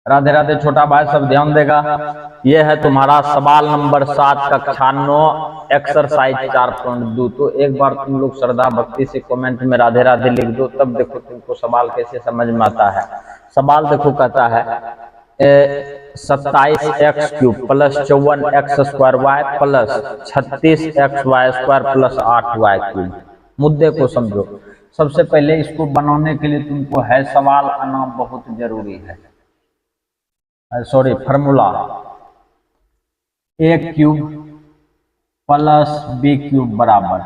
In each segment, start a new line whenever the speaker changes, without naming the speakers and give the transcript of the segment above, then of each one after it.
राधे राधे छोटा भाई, सब ध्यान देगा। ये है तुम्हारा सवाल नंबर 7 कक्षा 9 एक्सरसाइज 4.2। तो एक बार तुम लोग श्रद्धा भक्ति से कमेंट में राधे राधे लिख दो, तब देखो तुमको सवाल कैसे समझ में आता है। सवाल देखो कहता है 27x³ plus 54x² plus 36xy² plus 8y³। मुद्दे को समझो। सबसे पहले इसको बनाने के लिए तुमको है सवाल आना बहुत जरूरी है। Sorry, formula a³ plus b³ बराबर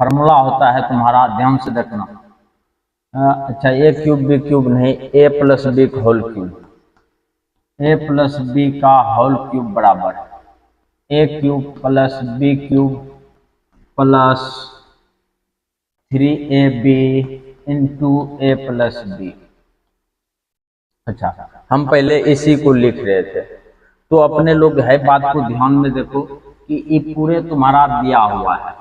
फार्मूला होता है तुम्हारा, ध्यान से देखना। अच्छा, a³ b³ नहीं, a प्लस b का whole cube, a plus b का होल क्यूब बराबर a³ plus b³ plus 3ab into a plus b। अच्छा, हम पहले इसी को लिख रहे थे, तो अपने लोग है बात को ध्यान में देखो कि ये पूरे तुम्हारा दिया हुआ है,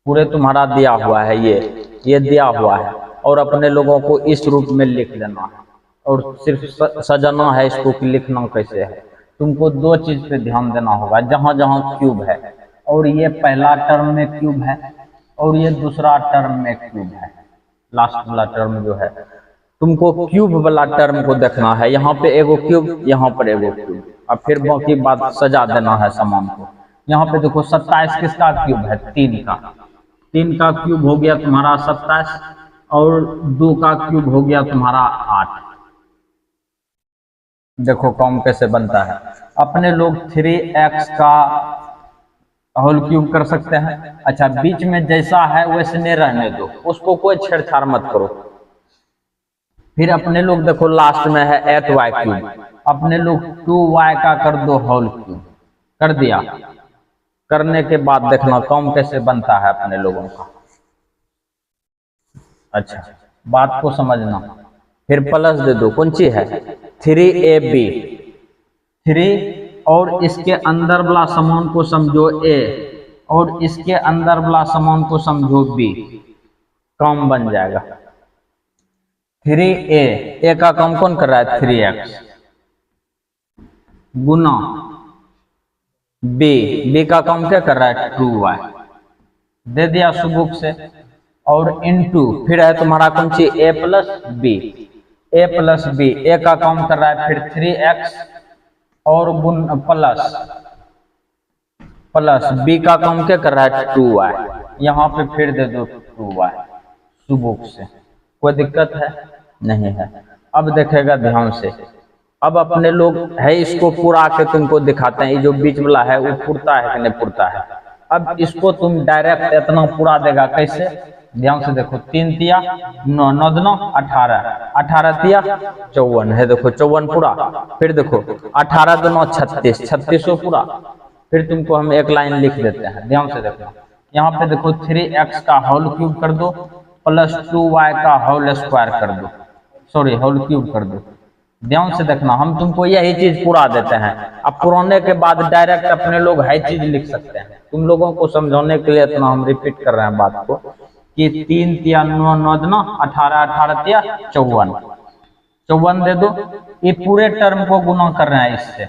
पूरे तुम्हारा दिया हुआ है, ये दिया हुआ है, और अपने लोगों को इस रूप में लिख लेना है, और सिर्फ सजाना है इसको कि लिखना कैसे है। तुमको दो चीज पे ध्यान देना होगा, जहां जहां क्यूब है, और ये पहला टर्म में क्यूब है और ये दूसरा टर्म में क्यूब है, लास्ट वाला टर्म जो है, तुमको क्यूब वाला टर्म को देखना है। यहाँ पे एगो क्यूब, यहाँ पर एगो क्यूब, अब फिर बाकी बात सजा देना है सामान को। यहाँ पे देखो 27 किसका क्यूब है? 3 का। 3 का क्यूब हो गया तुम्हारा 27, और 2 का क्यूब हो गया तुम्हारा 8। देखो कॉम कैसे बनता है। अपने लोग 3x का होल क्यूब कर सकते हैं। अच्छा, बीच में जैसा है वैसे रहने दो, उसको कोई छेड़छाड़ मत करो। फिर अपने लोग देखो लास्ट में है 8y³, अपने लोग 2y का कर दो होल क्यूब, कर दिया। करने के बाद देखना कॉम कैसे बनता है अपने लोगों का। अच्छा, बात को समझना। फिर प्लस दे दो, कौन सी है? 3ab, 3 और इसके अंदर वाला समान को समझो a, और इसके अंदर वाला समान को समझो b, कॉम बन जाएगा 3a। a का काम कौन कर रहा है? 3x गुना b का काम क्या कर रहा है? 2y। दे दिया सुबुक से, और इनटू फिर है तुम्हारा कौन सी? a plus b, a plus b, a का काम कर रहा है फिर 3x, और गुण प्लस b का काम क्या कर रहा है? 2y। यहाँ पे फिर दे दो 2y सुबुक से। कोई दिक्कत है? नहीं है। अब देखेगा ध्यान से। अब अपने लोग है इसको पूरा के तुमको दिखाते हैं, ये जो बीच वाला है वो पुरता है कि नहीं पुरता है। अब इसको तुम डायरेक्ट इतना पूरा देगा कैसे? ध्यान से देखो, 3 तिया 9, 9 दूना 18, 18 तिया 54 है, देखो 54 पूरा। फिर देखो 18 दूना 36, 36 पूरा। फिर तुमको हम एक लाइन लिख देते हैं, ध्यान से देखो। यहाँ पे देखो 3x का होल क्यूब कर दो प्लस 2y का होल स्क्वायर कर दो, सॉरी होल क्यूब कर दो। ध्यान से देखना, हम तुमको यही चीज पूरा देते हैं। अब पुराने के बाद डायरेक्ट अपने लोग है चीज लिख सकते हैं। तुम लोगों को समझाने के लिए इतना हम रिपीट कर रहे हैं बात को कि 3 तिया 9, 9 दूना 18, 18 तिया 54, 54 दे दो। ये पूरे टर्म को गुना कर रहे हैं इससे,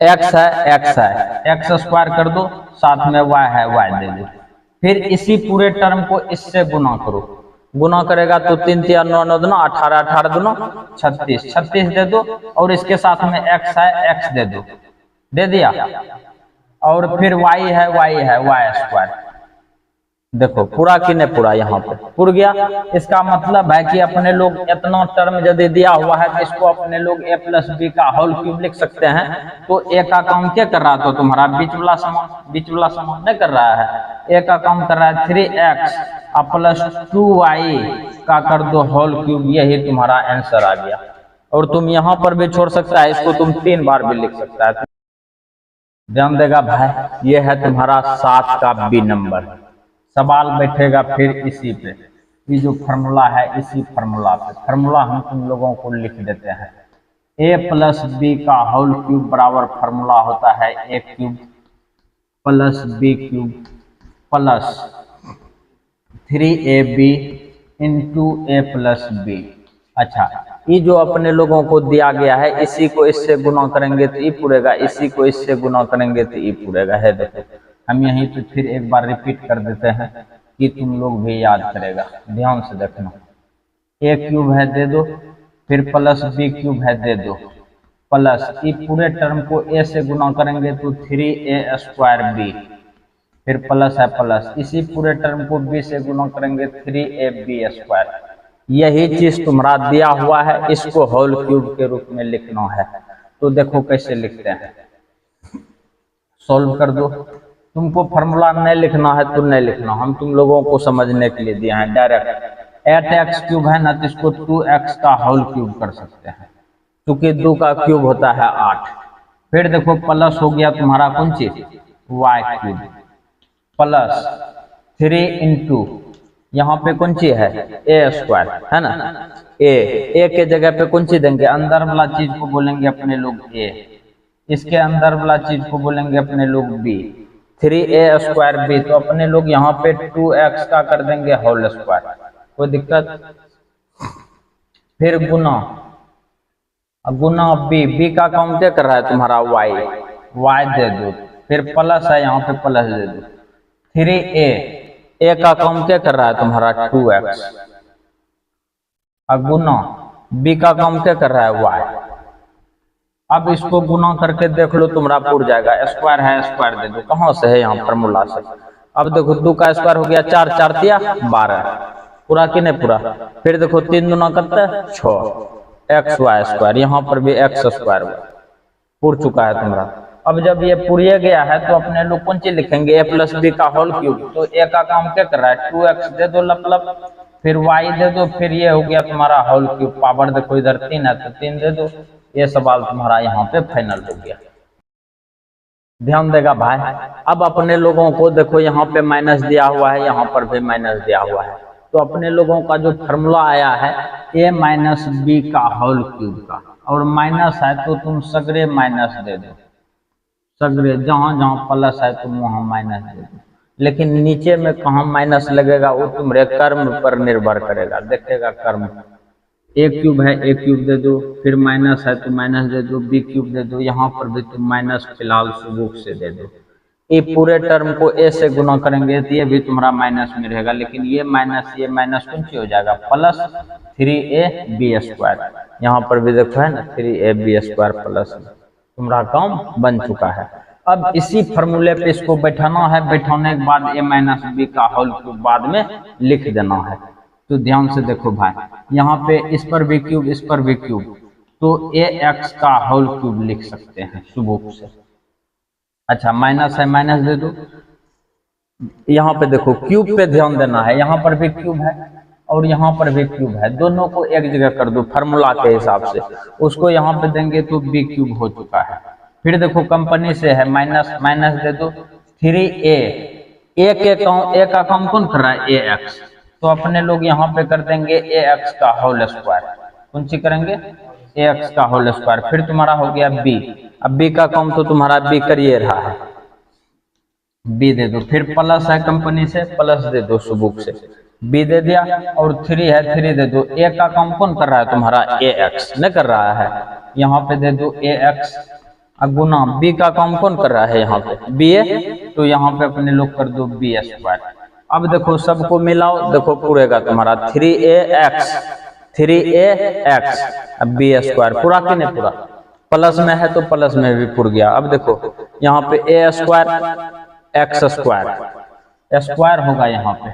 x है x है, x स्क्वायर कर दो, साथ में y है y दे दो। फिर इसी पूरे टर्म को इससे गुना करो, गुना करेगा तो 3 तिया 9, 9 दूना 18, 18 दूना 36, 36 दे दो, और इसके साथ में x है x दे दो, दे दिया। और फिर y है y स्क्वायर। देखो पूरा कि नहीं पूरा? यहाँ पे पूरा गया। इसका मतलब है कि अपने लोग इतना टर्म यदि दिया हुआ है तो इसको अपने लोग a प्लस b का होल क्यूब लिख सकते हैं। तो a का काम क्या कर रहा था तुम्हारा? बीच वाला समान नहीं कर रहा है। a का काम कर रहा है 3x प्लस 2y का कर दो होल क्यूब, यही तुम्हारा आंसर आ गया। और तुम यहाँ पर भी छोड़ सकता है, इसको तुम 3 बार भी लिख सकता है। ध्यान देगा भाई, ये है तुम्हारा 7 का b नंबर। सवाल बैठेगा फिर इसी पे, ये जो फार्मूला है इसी फार्मूला पे। फार्मूला हम तुम लोगों को लिख देते हैं। a प्लस b का होल क्यूब बराबर फार्मूला होता है a³ plus b³ plus 3ab into a plus b। अच्छा, ये जो अपने लोगों को दिया गया है, इसी को इससे गुना करेंगे तो ये पूरेगा, इसी को इससे गुना करेंगे तो ये पूरेगा है। देखो हम यहीं पे फिर एक बार रिपीट कर देते हैं कि तुम लोग भी याद करेगा, ध्यान से देखना। ए क्यूब है दे दो, फिर प्लस बी क्यूब है दे दो, प्लस ये पूरे टर्म को ए से गुना करेंगे तो 3a स्क्वायर बी, फिर प्लस है प्लस, इसी पूरे टर्म को बी से गुना करेंगे 3ab स्क्वायर। यही चीज तुम्हारा दिया हुआ है, इसको होल क्यूब के रूप में लिखना है। तो देखो कैसे लिखते हैं, सॉल्व कर दो। तुमको फॉर्मूला नहीं लिखना है तो नहीं लिखना, हम तुम लोगों को समझने के लिए दिया है। डायरेक्ट 8x क्यूब है ना, तो इसको 2x का होल क्यूब कर सकते हैं, क्योंकि 2 का क्यूब होता है 8। फिर देखो प्लस हो गया तुम्हारा कौन चीज, y क्यूब, प्लस 3 इंटू यहाँ पे कौन सी है ए स्क्वायर है ना, ए के जगह पे कौन सी देंगे, अंदर वाला चीज को बोलेंगे अपने लोग ए, इसके अंदर वाला चीज को बोलेंगे अपने लोग बी, 3a स्क्वायर बी। तो अपने लोग यहाँ पे 2x का कर देंगे होल स्क्वायर, कोई दिक्कत। फिर गुना, गुना बी का काम क्या कर रहा है तुम्हारा y दे दो, फिर प्लस है यहाँ पे प्लस दे दो, 3a का काम क्या कर रहा है तुम्हारा 2x, गुना b का काम क्या कर रहा है y। अब इसको गुना करके देख लो तुम्हारा पूर जाएगा, स्क्वायर है स्क्वायर दे दो, कहाँ से है यहाँ फॉर्मूला से। अब देखो 2 का स्क्वायर हो गया 4, 4 तिया 12, पूरा कि नहीं पूरा। फिर देखो 3 दूना करते 6 एक्स वाई स्क्वायर, यहाँ पर भी एक्स स्क्वायर पूर चुका है तुम्हारा। अब जब ये पूरे गया है तो अपने लोग कौन चीज लिखेंगे, ए प्लस बी का होल क्यूब। तो ए का काम क्या कर रहा है 2x दे दो लप, फिर y दे दो, फिर ये हो गया तुम्हारा होल क्यूब। पावर देखो इधर 3 है तो 3 दे दो। ये सवाल तुम्हारा यहाँ पे फाइनल हो गया, ध्यान देगा भाई। अब अपने लोगों को देखो यहाँ पे माइनस दिया हुआ है, यहाँ पर भी माइनस दिया हुआ है। तो अपने लोगों का जो फॉर्मूला आया है a माइनस बी का होल क्यूब का, और माइनस है तो तुम सगरे माइनस दे दो, सगरे जहां जहां प्लस है तुम वहां माइनस दे दो। लेकिन नीचे में कहाँ माइनस लगेगा वो तुम्हारे कर्म पर निर्भर करेगा, देखेगा कर्म। ए क्यूब है ए क्यूब दे दो, फिर माइनस है तो माइनस दे दो, बी क्यूब दे दो, यहाँ पर भी तुम माइनस फिलहाल सुबुक से दे दो। ये पूरे टर्म को ए से गुना करेंगे तो ये भी तुम्हारा माइनस में रहेगा, लेकिन ये माइनस कौन सी हो जाएगा प्लस 3ab स्क्वायर। यहाँ पर भी देखो है ना 3ab स्क्वायर प्लस, तुम्हारा काम बन चुका है। अब इसी फॉर्मूले पे इसको बैठाना है, बैठाने के बाद a माइनस बी का होल क्यूब बाद में लिख देना है। तो ध्यान से देखो भाई, यहाँ पे इस पर भी क्यूब इस पर भी क्यूब, तो ax का होल क्यूब लिख सकते हैं सुबह से। अच्छा माइनस है माइनस दे दो, यहाँ पे देखो क्यूब पे ध्यान देना है, यहाँ पर भी क्यूब है और यहाँ पर भी क्यूब है, दोनों को एक जगह कर दो फार्मूला के हिसाब से। उसको यहाँ पे देंगे तो बी क्यूब हो चुका है। फिर देखो कंपनी से है माइनस, माइनस दे दो 3a, ए का काम कौन कर रहा है ax, तो अपने लोग यहाँ पे कर देंगे ax का होल स्क्वायर। कौन सी करेंगे ax का होल स्क्वायर। फिर तुम्हारा हो गया b, अब b का काम तो तुम्हारा b करिए रहा है, b दे दो। फिर प्लस है कंपनी से प्लस दे दो सुबुक से, b दे दिया, और 3 है 3 दे दो। a का काम कौन कर रहा है तुम्हारा ax नहीं कर रहा है, यहाँ पे दे दो ax। अब गुना b का काम कौन कर रहा है यहाँ पे ba, तो यहाँ पे अपने लोग कर दो b स्क्वायर। अब देखो सबको मिलाओ, देखो पूरेगा तुम्हारा 3ax अब b स्क्वायर पूरा कि नहीं पूरा, प्लस में है तो प्लस में भी पूर गया। अब देखो यहाँ पे a square x square square होगा, यहाँ पे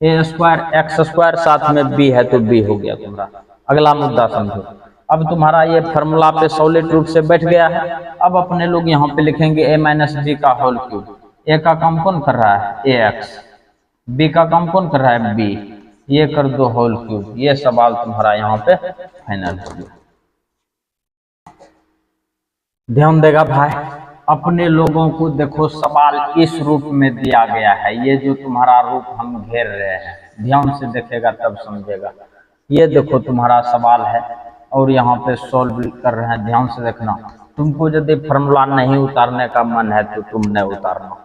a स्क्वायर x स्क्वायर साथ में b है तो b हो गया तुम्हारा। अगला मुद्दा समझो, अब तुम्हारा ये फॉर्मूला पे सॉलिड रूप से बैठ गया है। अब अपने लोग यहाँ पे लिखेंगे a माइनस बी का होल क्यूब। a का काम कौन कर रहा है ax, b का काम कौन कर रहा है b, ये कर दो होल क्यूब। ये सवाल तुम्हारा यहाँ पे फाइनल हो गया। ध्यान देगा भाई, अपने लोगों को देखो सवाल इस रूप में दिया गया है, ये जो तुम्हारा रूप हम घेर रहे हैं, ध्यान से देखेगा तब समझेगा। ये देखो तुम्हारा सवाल है और यहाँ पे सॉल्व कर रहे हैं, ध्यान से देखना। तुमको यदि फॉर्मूला नहीं उतारने का मन है तो तुम नहीं उतारना,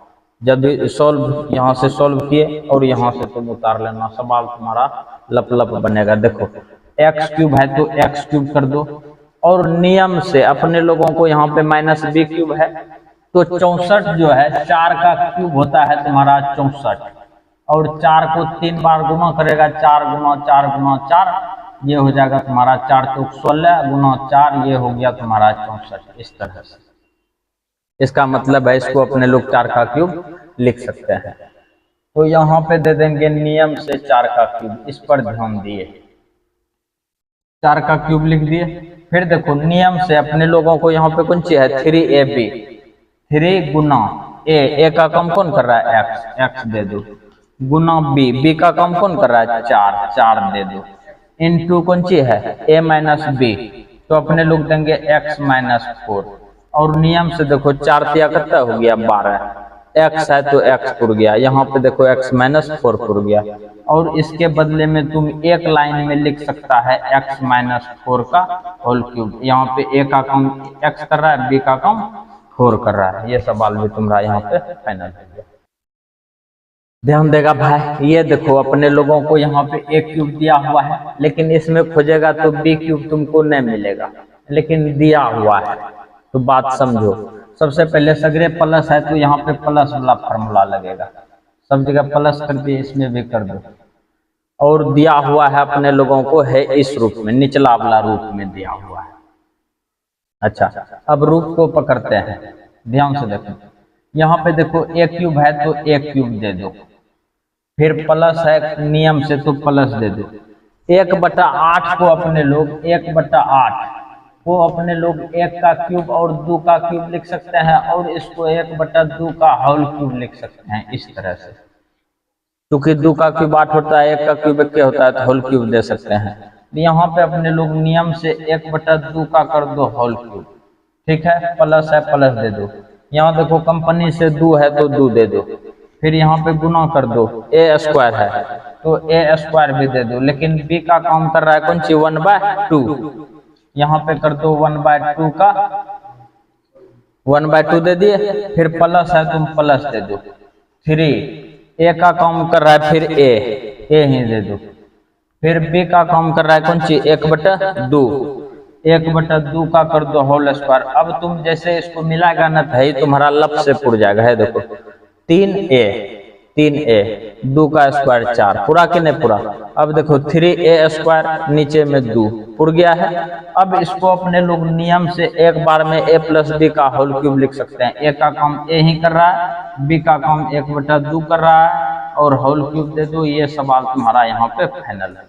जब सॉल्व यहाँ से सॉल्व किए और यहाँ से तुम उतार लेना, सवाल तुम्हारा लप लप बनेगा। देखो एक्स क्यूब है तो एक्स क्यूब कर दो, और नियम से अपने लोगों को यहाँ पे माइनस बी क्यूब है, तो 64 जो है 4 का क्यूब होता है तुम्हारा 64, और 4 को 3 बार गुना करेगा, 4 गुना 4 गुना 4, ये हो जाएगा तुम्हारा 4 चौक 16 गुना 4, ये हो गया तुम्हारा 64। इस तरह से इसका मतलब है इसको अपने लोग 4 का क्यूब लिख सकते हैं। तो यहाँ पे दे देंगे नियम से 4 का क्यूब, इस पर ध्यान दिए, 4 का क्यूब लिख दिए। फिर देखो नियम से अपने लोगों को यहाँ पे कौन सी है 3ab, 3 गुना ए का काम कौन कर रहा है एक्स, एक्स दे दो, गुना बी का काम कौन कर रहा है 4, 4 दे दो, इनटू कौन सी है ए माइनस बी, तो अपने लोग देंगे एक्स माइनस 4, और नियम से देखो 4 तिया कितना हो गया 12, एक्स है तो एक्स पुर गया, यहाँ पे देखो एक्स माइनस 4 पुर गया, और इसके बदले में तुम एक लाइन में लिख सकता है एक्स माइनस 4 का होल क्यूब। यहाँ पे ए का काम एक्स कर रहा है, बी का काम 4 कर रहा है। ये सवाल भी तुम्हारा यहाँ पे फाइनल हो गया। ध्यान देगा भाई, ये देखो अपने लोगों को यहाँ पे ए क्यूब दिया हुआ है, लेकिन इसमें खोजेगा तो बी क्यूब तुमको नहीं मिलेगा, लेकिन दिया हुआ है। तो बात समझो, सबसे पहले सगरे प्लस है तो यहाँ पे प्लस वाला फार्मूला लगेगा, सब जगह प्लस कर दिए, इसमें भी कर दो, और दिया हुआ है अपने लोगों को है इस रूप में, निचला वाला रूप में दिया हुआ है। अच्छा, अब रूप को पकड़ते हैं, ध्यान से देखो, यहाँ पे देखो ए क्यूब है तो ए क्यूब दे दो, फिर प्लस है नियम से तो प्लस दे दो, 1/8 को अपने लोग 1/8 को अपने लोग 1 का क्यूब और 2 का क्यूब लिख सकते हैं, और इसको 1/2 का होल क्यूब लिख सकते हैं इस तरह से, क्योंकि 2 का क्यूब 8 होता है, 1 का क्यूब 1 होता है, तो होल क्यूब दे सकते हैं। यहाँ पे अपने लोग नियम से 1/2 का कर दो होल क्यूब, ठीक है, प्लस है प्लस दे दो, यहाँ देखो कंपनी से 2 है तो 2 दे दो, फिर यहाँ पे गुना कर दो, ए स्क्वायर है तो ए स्क्वायर भी दे दो, लेकिन बी का काम कर रहा है कौन सी 1/2, यहाँ पे कर दो 1/2 का 1/2 दे दिए, फिर प्लस है तुम प्लस दे दो, 3 ए का काम कर रहा है, फिर ए ही दे दो, फिर बी का काम कर रहा है कौन सी 1/2, 1/2 का कर दो होल स्क्वायर। अब तुम जैसे इसको मिलाएगा ना तो तुम्हारा लब से पुर जाएगा, है देखो 3a 2 का स्क्वायर 4 पूरा कि नहीं पूरा। अब देखो 3a स्क्वायर नीचे में 2 पुर गया है। अब इसको अपने लोग नियम से एक बार में a प्लस बी का होल क्यूब लिख सकते हैं, a का काम a ही कर रहा है, b का काम 1/2 कर रहा है, और होल क्यूब दे दो। ये सवाल तुम्हारा यहाँ पे फाइनल हो गया।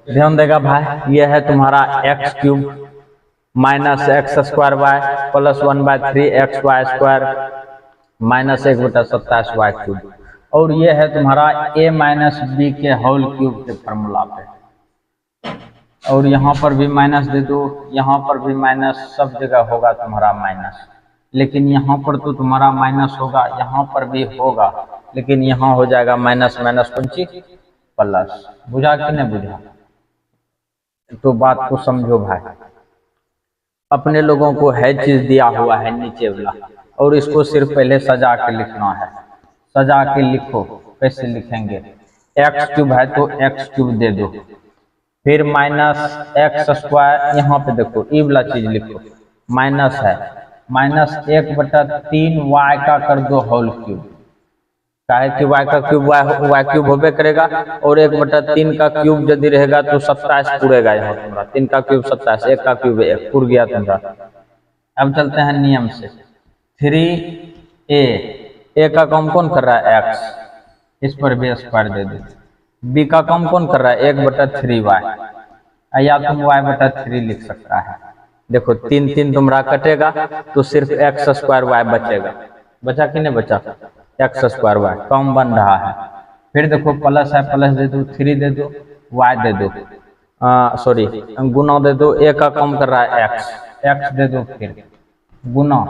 ध्यान देगा भाई, ये है तुम्हारा x cube minus x square y plus 1/3 x y square minus 1/27 y cube, और ये है तुम्हारा a माइनस बी के होल क्यूब के फॉर्मूला पे। और यहाँ पर भी माइनस दे दो, यहाँ पर भी माइनस, सब जगह होगा तुम्हारा माइनस, लेकिन यहाँ पर तो तुम्हारा माइनस होगा, यहाँ पर भी होगा, लेकिन यहाँ हो जाएगा माइनस माइनस कौन सी प्लस। बुझा कि नहीं बुझा? तो बात को समझो भाई, अपने लोगों को है चीज दिया हुआ है नीचे वाला, और इसको सिर्फ पहले सजा के लिखना है। सजा के लिखो, कैसे लिखेंगे, एक्स क्यूब है तो एक्स क्यूब दे दो, फिर माइनस एक्स स्क्वायर, यहाँ पे देखो ई वाला चीज लिखो, माइनस है माइनस 1/3 वाई का कर दो होल क्यूब, काहे कि वाई का क्यूब वाई क्यूब होबे करेगा, और 1/3 का क्यूब यदि रहेगा तो 27 पूरेगा। यहाँ तुम्हारा 3 का क्यूब 27, 1 का क्यूब 1 पूर गया तुम्हारा। अब चलते हैं नियम से, 3a का काम कौन कर रहा है एक्स, इस पर भी स्क्वायर दे दो, बी का काम कौन कर रहा है 1/3 वाई, या तुम y/3 लिख सकता है। देखो 3 3 तुम्हारा कटेगा तो सिर्फ एक्स स्क्वायर वाई बचेगा, बचा कि नहीं बचा, एक्स स्क्वायर वाई कम बन रहा है। फिर देखो प्लस है प्लस दे दो, 3 दे दो, वाई दे दो, सॉरी गुना दे दो, ए का कम कर रहा है एक्स, एक्स दे दो, फिर गुना,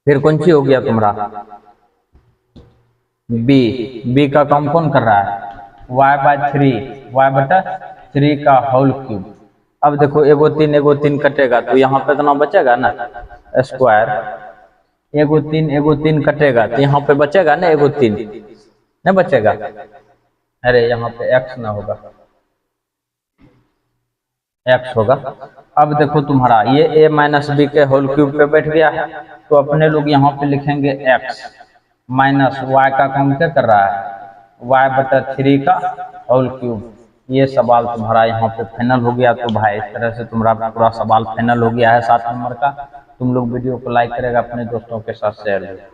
फिर कौन सी हो गया तुम्हारा बी का कम कौन कर रहा है y/3 का होल क्यूब। अब देखो एगो 3 कटेगा तो यहाँ पे इतना बचेगा ना स्क्वायर, एगो 3 कटेगा तो यहाँ पे बचेगा ना एगो 3 नहीं बचेगा, अरे यहाँ पे x ना होगा, x होगा। अब देखो तुम्हारा ये a माइनस बी के होल क्यूब पे बैठ गया है, तो अपने लोग यहाँ पे लिखेंगे x माइनस वाई का काम क्या कर रहा है, y बटा 3 का होल क्यूब। ये सवाल तुम्हारा यहाँ पे फाइनल हो गया। तो भाई इस तरह से तुम्हारा पूरा सवाल फाइनल हो गया है 7 नंबर का। तुम लोग वीडियो को लाइक करेगा, अपने दोस्तों के साथ शेयर करेगा।